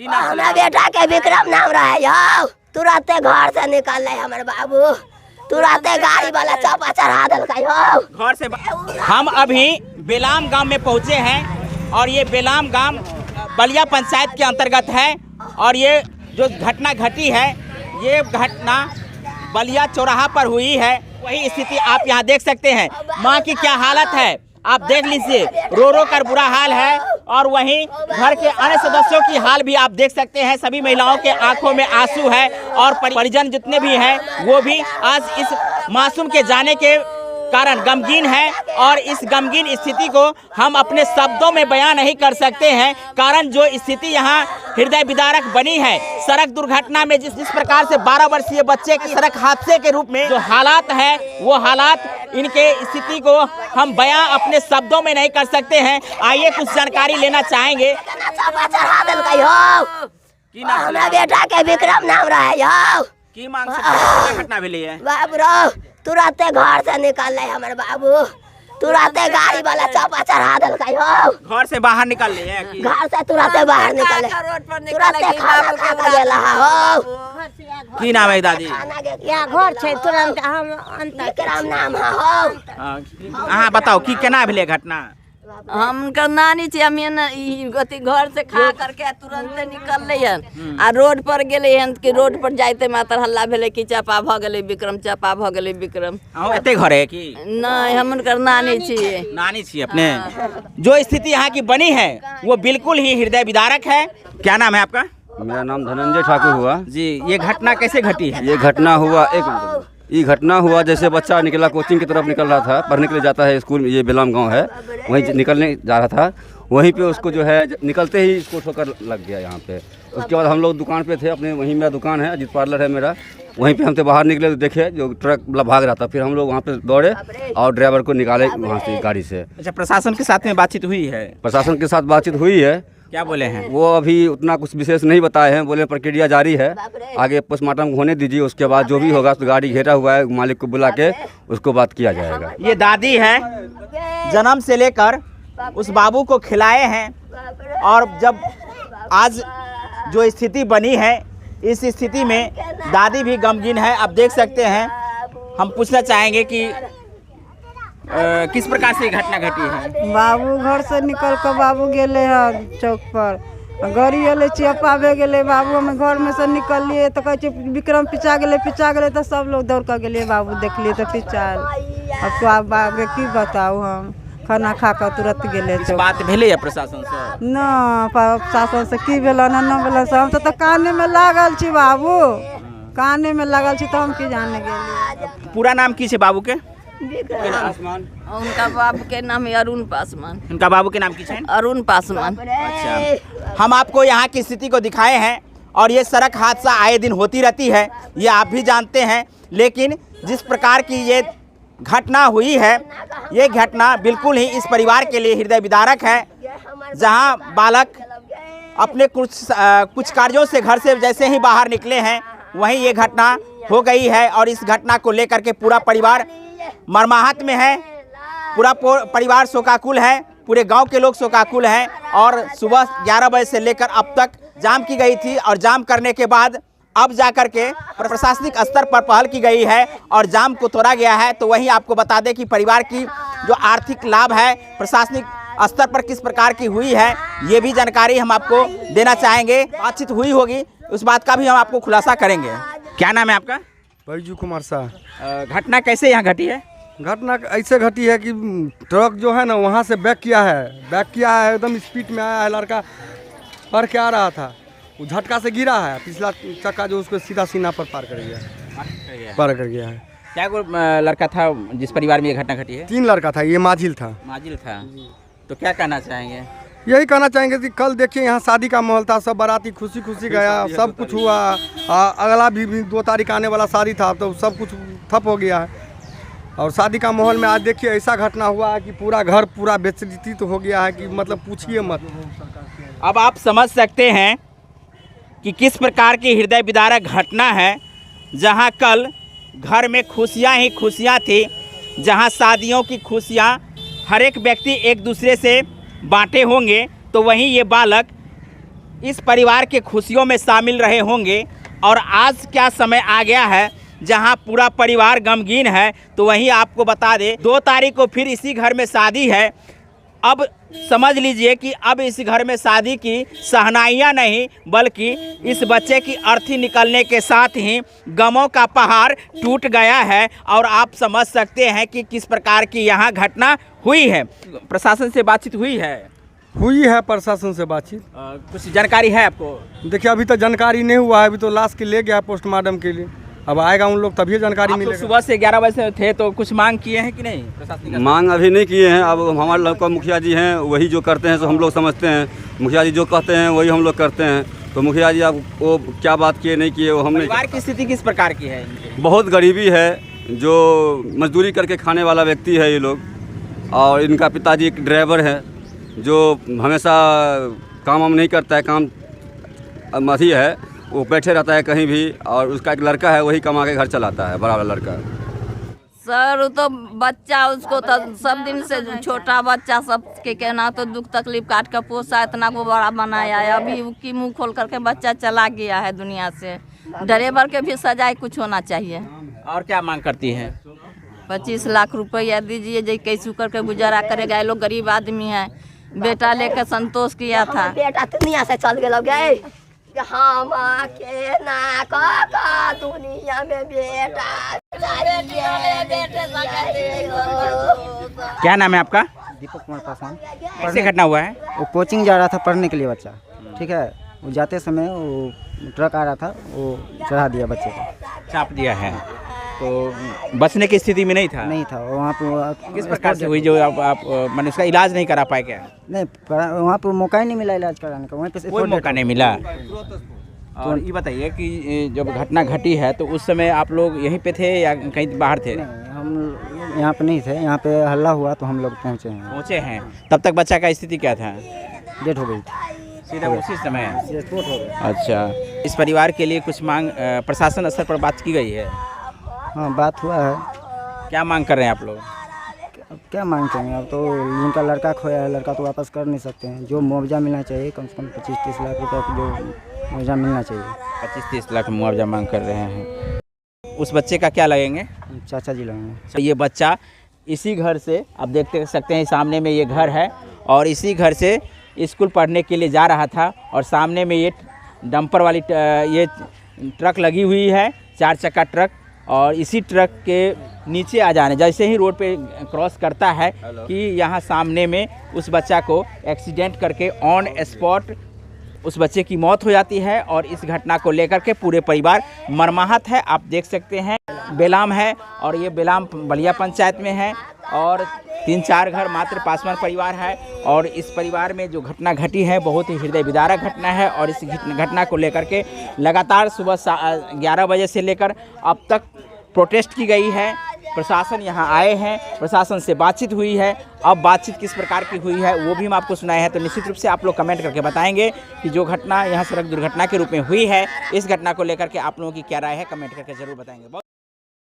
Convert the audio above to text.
हमारे बेटा के विक्रम नाम रहे यो, तुरंत घर से निकल रहे हमारे बाबू, तुरंत गाड़ी वाला चापा चढ़ा दिल घर से। हम अभी बेलाम गांव में पहुंचे हैं और ये बेलाम गांव बलिया पंचायत के अंतर्गत है और ये जो घटना घटी है ये घटना बलिया चौराहा पर हुई है। वही स्थिति आप यहाँ देख सकते हैं। माँ की क्या हालत है आप देख लीजिए, रो रो कर बुरा हाल है। और वहीं घर के अन्य सदस्यों की हाल भी आप देख सकते हैं। सभी महिलाओं के आंखों में आंसू है और परिजन जितने भी हैं वो भी आज इस मासूम के जाने के कारण गमगीन है। और इस गमगीन स्थिति को हम अपने शब्दों में बयां नहीं कर सकते हैं, कारण जो स्थिति यहाँ हृदय विदारक बनी है। सड़क दुर्घटना में जिस प्रकार से 12 वर्षीय बच्चे की सड़क हादसे के रूप में जो हालात है वो हालात, इनके स्थिति को हम बयां अपने शब्दों में नहीं कर सकते हैं। आइए कुछ जानकारी लेना चाहेंगे। बेटा के विक्रम नाम रहे यो, की मांग से घटना मिली है बाबू, तुरंत घर से निकल रहे हमारे बाबू, तुरंत गाड़ी वाला चापा चढ़ा दिल घर से बाहर निकल रहे हैं। घर से तुरंत बाहर निकल तुरंत खाना खा के गेला हो। की नाम है दादी? यहाँ घर छे तुरंत हम विक्रम नाम हो। अहाँ बताओ की केना भेलै घटना? हम नानी छे, हम गति घर से खा करके तुरंत निकल हन आ रोड पर गेले हन कि रोड पर जाते मात्र हल्ला भेले कि चापा भ गेले विक्रम, चापा भ गेले विक्रम। एते घर है कि नहीं? हम नानी छिए। नानी छिए अपने। जो स्थिति यहाँ की बनी है वो बिल्कुल ही हृदय विदारक है। क्या नाम है आपका? मेरा नाम धनंजय ठाकुर हुआ जी। ये घटना कैसे घटी है? ये घटना हुआ ये घटना हुआ जैसे बच्चा निकला, कोचिंग की तरफ निकल रहा था, पढ़ने के लिए जाता है स्कूल में, ये बेलाम गांव है, वहीं निकलने जा रहा था। वहीं पे उसको जो है निकलते ही इसको ठोकर लग गया यहाँ पे। उसके बाद हम लोग दुकान पे थे अपने, वहीं मेरा दुकान है, अजीत पार्लर है मेरा, वहीं पे हम तो बाहर निकले तो देखे जो ट्रक भाग रहा था। फिर हम लोग वहाँ पे दौड़े और ड्राइवर को निकाले वहाँ से गाड़ी से। अच्छा, प्रशासन के साथ में बातचीत हुई है? प्रशासन के साथ बातचीत हुई है। क्या बोले हैं? वो अभी उतना कुछ विशेष नहीं बताए हैं, बोले प्रक्रिया जारी है, आगे पोस्टमार्टम होने दीजिए, उसके बाद जो भी होगा तो गाड़ी घेरा हुआ है, मालिक को बुला के उसको बात किया जाएगा। ये दादी है, जन्म से लेकर उस बाबू को खिलाए हैं और जब आज जो स्थिति बनी है इस स्थिति में दादी भी गमगीन है। आप देख सकते हैं। हम पूछना चाहेंगे कि किस प्रकार से घटना घटी है? बाबू घर से निकल कर बाबू गेले है चौक पर, गाड़ी एले चेपावे गेले, बाबू हमें घर में से निकलिए तो कहे विक्रम पिछा गेले तो सब लोग दौड़ कर गेलिए, बाबू देख लिए तो पिछाल। अब तो आप आगे की बताऊ, हम खाना खा कर तुरंत गेले। बात भेले है प्रशासन से? न प्रशासन से की भेल न भेल, हम तो काने में लागल छी बाबू, काने में लागल छी तो हम की जाने गेलिए। पूरा नाम की छे बाबू के? उनका बाबू के नाम है अरुण पासवान। उनका बाबू के नाम की छे? अरुण पासवान। अच्छा, हम आपको यहाँ की स्थिति को दिखाए हैं और ये सड़क हादसा आए दिन होती रहती है, ये आप भी जानते हैं। लेकिन जिस प्रकार की ये घटना हुई है, ये घटना बिल्कुल ही इस परिवार के लिए हृदय विदारक है। जहाँ बालक अपने कुछ कार्यों से घर से जैसे ही बाहर निकले हैं वहीं ये घटना हो गई है और इस घटना को लेकर के पूरा परिवार मर्माहत में है। पूरा परिवार शोकाकुल है, पूरे गांव के लोग शोकाकुल हैं। और सुबह 11 बजे से लेकर अब तक जाम की गई थी और जाम करने के बाद अब जाकर के प्रशासनिक स्तर पर पहल की गई है और जाम को तोड़ा गया है। तो वहीं आपको बता दें कि परिवार की जो आर्थिक लाभ है प्रशासनिक स्तर पर किस प्रकार की हुई है, ये भी जानकारी हम आपको देना चाहेंगे। बातचीत हुई होगी, उस बात का भी हम आपको खुलासा करेंगे। क्या नाम है आपका? बैजू कुमार शाह। घटना कैसे यहाँ घटी है? घटना ऐसे घटी है कि ट्रक जो है ना वहाँ से बैक किया है एकदम स्पीड में आया है, लड़का पढ़ के आ रहा था, वो झटका से गिरा है, पिछला चक्का जो उसको सीधा सीना पर पार कर गया है। क्या कोई लड़का था जिस परिवार में ये घटना घटी है? 3 लड़का था, ये माजिल था। तो क्या कहना चाहेंगे? यही कहना चाहेंगे कि कल देखिए यहाँ शादी का माहौल था, सब बाराती खुशी खुशी गया, सब कुछ हुआ। अगला भी 2 तारीख आने वाला शादी था तो सब कुछ ठप हो गया है। और शादी का माहौल में आज देखिए ऐसा घटना हुआ है कि पूरा घर पूरा बेइज्जती तो हो गया है कि मतलब पूछिए मत। अब आप समझ सकते हैं कि किस प्रकार की हृदय विदारक घटना है, जहां कल घर में खुशियां ही खुशियां थी, जहां शादियों की खुशियां हर एक व्यक्ति एक दूसरे से बांटे होंगे, तो वहीं ये बालक इस परिवार के खुशियों में शामिल रहे होंगे और आज क्या समय आ गया है जहां पूरा परिवार गमगीन है। तो वहीं आपको बता दें 2 तारीख को फिर इसी घर में शादी है। अब समझ लीजिए कि अब इस घर में शादी की शहनाइयाँ नहीं बल्कि इस बच्चे की अर्थी निकलने के साथ ही गमों का पहाड़ टूट गया है और आप समझ सकते हैं कि किस प्रकार की यहाँ घटना हुई है। प्रशासन से बातचीत हुई है प्रशासन से बातचीत। कुछ जानकारी है आपको? देखिए अभी तो जानकारी नहीं हुआ है, अभी तो लाश के ले गया है पोस्टमार्टम के लिए। अब आएगा उन लोग तभी जानकारी मिलेगा। सुबह से 11 बजे से थे तो कुछ मांग किए हैं कि नहीं? प्रशासनिक मांग अभी नहीं किए हैं। अब हमारे लड़का मुखिया जी हैं, वही जो करते हैं तो हम लोग समझते हैं। मुखिया जी जो कहते हैं वही हम लोग करते हैं। तो मुखिया जी अब वो क्या बात किए नहीं किए वो हमने। परिवार की स्थिति किस प्रकार की है? बहुत गरीबी है, जो मजदूरी करके खाने वाला व्यक्ति है ये लोग। और इनका पिताजी एक ड्राइवर है जो हमेशा काम वाम नहीं करता है, काम मधी है, वो बैठे रहता है कहीं भी। और उसका एक लड़का है वही कमा के घर चलाता है, बड़ा वाला लड़का। सर वो तो बच्चा उसको तो सब दिन से छोटा बच्चा सबके कहना तो दुख तकलीफ काट कर पोसा, इतना को बड़ा बनाया है। अभी उसकी मुंह खोल करके बच्चा चला गया है दुनिया से। ड्राइवर के भी सजाए कुछ होना चाहिए। और क्या मांग करती हैं? 25 लाख रुपया दीजिए, जो कैसे करके गुजारा करेगा। ये लोग गरीब आदमी है। बेटा लेकर संतोष किया था। बेटा दुनिया से चल गए हम के ना का दुनिया में बेटा। क्या नाम है आपका? दीपक कुमार पासवान। कैसे घटना हुआ है? वो कोचिंग जा रहा था पढ़ने के लिए बच्चा, ठीक है। वो जाते समय वो ट्रक आ रहा था, वो चढ़ा दिया बच्चे को, चाप दिया है। तो बचने की स्थिति में नहीं था? नहीं था वहाँ पे। किस प्रकार से हुई जो आप मैंने उसका इलाज नहीं करा पाए क्या? नहीं, वहाँ पे मौका ही नहीं मिला इलाज कराने का। वहीं पे कोई मौका नहीं मिला। और ये बताइए कि जब घटना घटी है तो उस समय आप लोग यहीं पे थे या कहीं बाहर थे? नहीं, हम यहाँ पे नहीं थे। यहाँ पे हल्ला हुआ तो हम लोग पहुँचे हैं। तब तक बच्चा का स्थिति क्या था? डेट हो गई थी सीधा उसी समय। स्पोर्ट हो गया। अच्छा, इस परिवार के लिए कुछ मांग प्रशासन स्तर पर बात की गई है? हाँ, बात हुआ है। क्या मांग कर रहे हैं आप लोग? क्या मांग करेंगे? अब तो जिनका लड़का खोया है, लड़का तो वापस कर नहीं सकते हैं। जो मुआवजा मिलना चाहिए कम से कम 25-30 लाख रुपये जो मुआवजा मिलना चाहिए। 25-30 लाख मुआवजा मांग कर रहे हैं। उस बच्चे का क्या लगेंगे? चाचा जी लगेंगे। ये बच्चा इसी घर से आप देख सकते हैं, सामने में ये घर है और इसी घर से स्कूल पढ़ने के लिए जा रहा था। और सामने में ये डंपर वाली ये ट्रक लगी हुई है, 4 चक्का ट्रक। और इसी ट्रक के नीचे आ जाने जैसे ही रोड पे क्रॉस करता है कि यहाँ सामने में उस बच्चा को एक्सीडेंट करके ऑन स्पॉट उस बच्चे की मौत हो जाती है। और इस घटना को लेकर के पूरे परिवार मर्माहत है। आप देख सकते हैं बेलाम है और ये बेलाम बलिया पंचायत में है और 3-4 घर मात्र पासवान परिवार है। और इस परिवार में जो घटना घटी है बहुत ही हृदय विदारक घटना है। और इस घटना को लेकर के लगातार सुबह 11 बजे से लेकर अब तक प्रोटेस्ट की गई है। प्रशासन यहाँ आए हैं, प्रशासन से बातचीत हुई है। अब बातचीत किस प्रकार की हुई है वो भी हम आपको सुनाए हैं। तो निश्चित रूप से आप लोग कमेंट करके बताएंगे कि जो घटना यहाँ सड़क दुर्घटना के रूप में हुई है, इस घटना को लेकर के आप लोगों की क्या राय है, कमेंट करके जरूर बताएंगे।